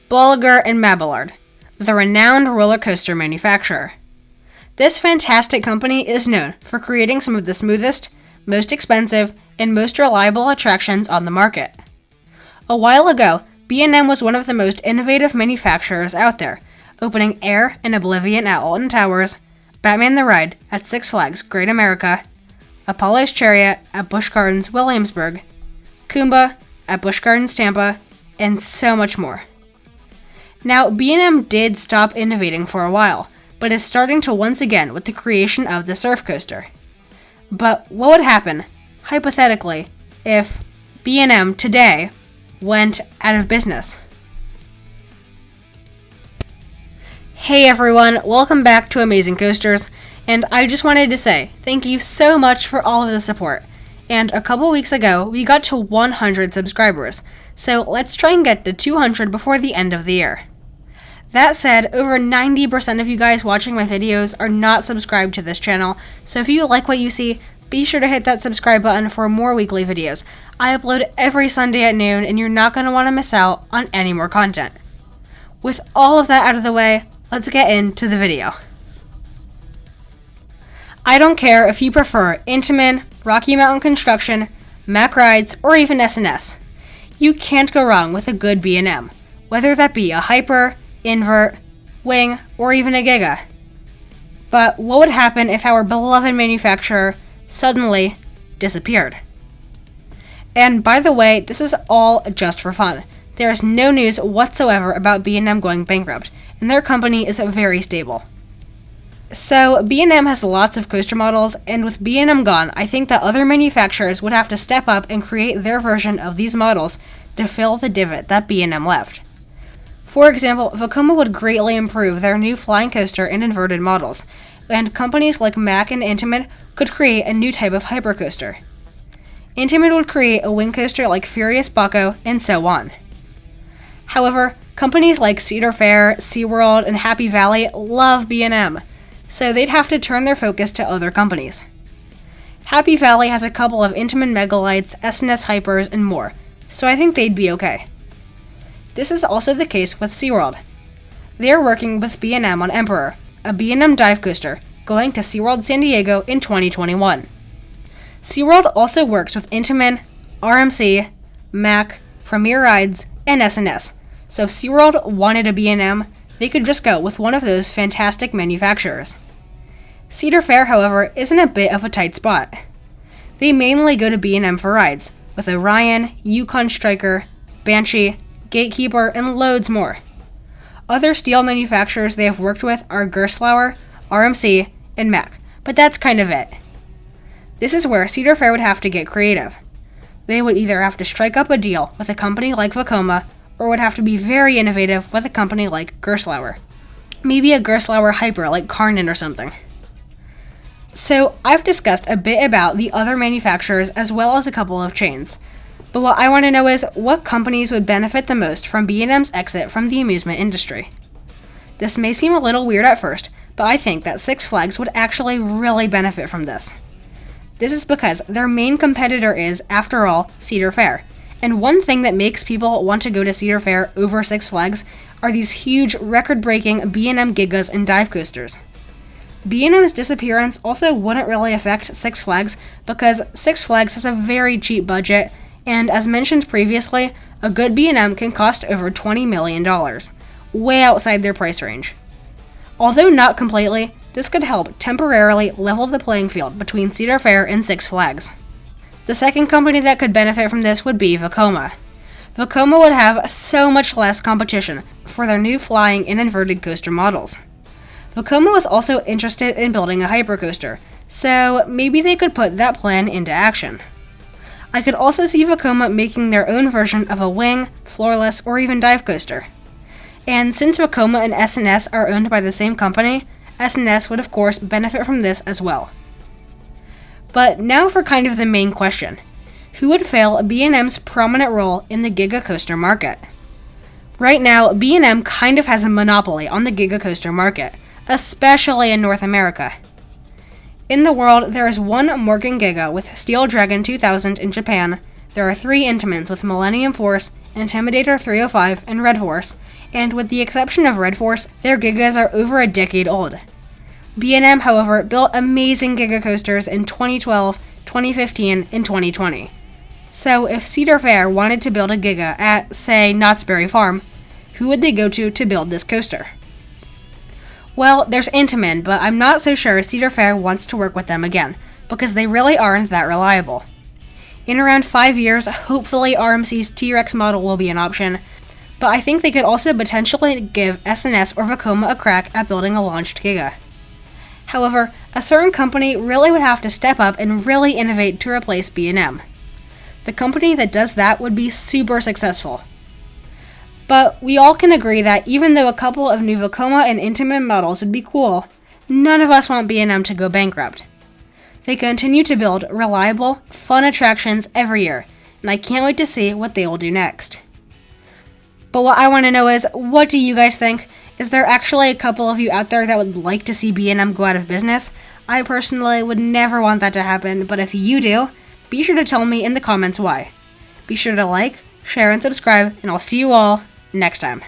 Bolliger & Mabillard, the renowned roller coaster manufacturer. This fantastic company is known for creating some of the smoothest, most expensive, and most reliable attractions on the market. A while ago, B&M was one of the most innovative manufacturers out there, opening Air and Oblivion at Alton Towers, Batman the Ride at Six Flags Great America, Apollo's Chariot at Busch Gardens Williamsburg, Kumba at Busch Gardens Tampa, and so much more. Now, B&M did stop innovating for a while, but is starting to once again with the creation of the surf coaster. But what would happen, hypothetically, if B&M today went out of business? Hey everyone, welcome back to Amazing Coasters, and I just wanted to say thank you so much for all of the support. And a couple weeks ago, we got to 100 subscribers, so let's try and get to 200 before the end of the year. That said, over 90% of you guys watching my videos are not subscribed to this channel, so if you like what you see, be sure to hit that subscribe button for more weekly videos. I upload every Sunday at noon, and you're not going to want to miss out on any more content. With all of that out of the way, let's get into the video. I don't care if you prefer Intamin, Rocky Mountain Construction, Mack Rides, or even S&S. You can't go wrong with a good B&M, whether that be a Hyper, Invert, Wing, or even a Giga. But what would happen if our beloved manufacturer suddenly disappeared? And by the way, this is all just for fun. There is no news whatsoever about B&M going bankrupt, and their company is very stable. So B&M has lots of coaster models, and with B&M gone, I think that other manufacturers would have to step up and create their version of these models to fill the divot that B&M left. For example, Vekoma would greatly improve their new flying coaster and inverted models, and companies like Mack and Intamin could create a new type of hypercoaster. Intamin would create a wing coaster like Furious Bucko, and so on. However, companies like Cedar Fair, SeaWorld, and Happy Valley love B&M, so they'd have to turn their focus to other companies. Happy Valley has a couple of Intamin Megalites, S&S Hypers, and more, so I think they'd be okay. This is also the case with SeaWorld. They are working with B&M on Emperor, a B&M dive coaster, going to SeaWorld San Diego in 2021. SeaWorld also works with Intamin, RMC, Mack, Premier Rides, and S&S, so if SeaWorld wanted a B&M, they could just go with one of those fantastic manufacturers. Cedar Fair, however, is in a bit of a tight spot. They mainly go to B&M for rides, with Orion, Yukon Striker, Banshee, Gatekeeper, and loads more. Other steel manufacturers they have worked with are Gerstlauer, RMC, and Mack, but that's kind of it. This is where Cedar Fair would have to get creative. They would either have to strike up a deal with a company like Vekoma, or would have to be very innovative with a company like Gerstlauer. Maybe a Gerstlauer Hyper like Karnan or something. So I've discussed a bit about the other manufacturers as well as a couple of chains. But what I want to know is what companies would benefit the most from B&M's exit from the amusement industry. This may seem a little weird at first, but I think that Six Flags would actually really benefit from this. This is because their main competitor is, after all, Cedar Fair. And one thing that makes people want to go to Cedar Fair over Six Flags are these huge, record-breaking B&M Gigas and dive coasters. B&M's disappearance also wouldn't really affect Six Flags because Six Flags has a very cheap budget, and as mentioned previously, a good B&M can cost over $20 million, way outside their price range. Although not completely, this could help temporarily level the playing field between Cedar Fair and Six Flags. The second company that could benefit from this would be Vekoma. Vekoma would have so much less competition for their new flying and inverted coaster models. Vekoma was also interested in building a hypercoaster, so maybe they could put that plan into action. I could also see Vekoma making their own version of a wing, floorless, or even dive coaster. And since Vekoma and S&S are owned by the same company, S&S would of course benefit from this as well. But now for kind of the main question. Who would fill B&M's prominent role in the Giga Coaster market? Right now, B&M kind of has a monopoly on the Giga Coaster market, especially in North America. In the world, there is one Morgan Giga with Steel Dragon 2000 in Japan, there are 3 Intamins with Millennium Force, Intimidator 305, and Red Force, and with the exception of Red Force, their Gigas are over a decade old. B&M, however, built amazing Giga coasters in 2012, 2015, and 2020. So if Cedar Fair wanted to build a Giga at, say, Knott's Berry Farm, who would they go to build this coaster? Well, there's Intamin, but I'm not so sure Cedar Fair wants to work with them again, because they really aren't that reliable. In around 5 years, hopefully RMC's T-Rex model will be an option, but I think they could also potentially give S&S or Vekoma a crack at building a launched Giga. However, a certain company really would have to step up and really innovate to replace B&M. The company that does that would be super successful. But we all can agree that even though a couple of new Vekoma and Intamin models would be cool, none of us want B&M to go bankrupt. They continue to build reliable, fun attractions every year, and I can't wait to see what they will do next. But what I want to know is, what do you guys think? Is there actually a couple of you out there that would like to see B&M go out of business? I personally would never want that to happen, but if you do, be sure to tell me in the comments why. Be sure to like, share, and subscribe, and I'll see you all next time.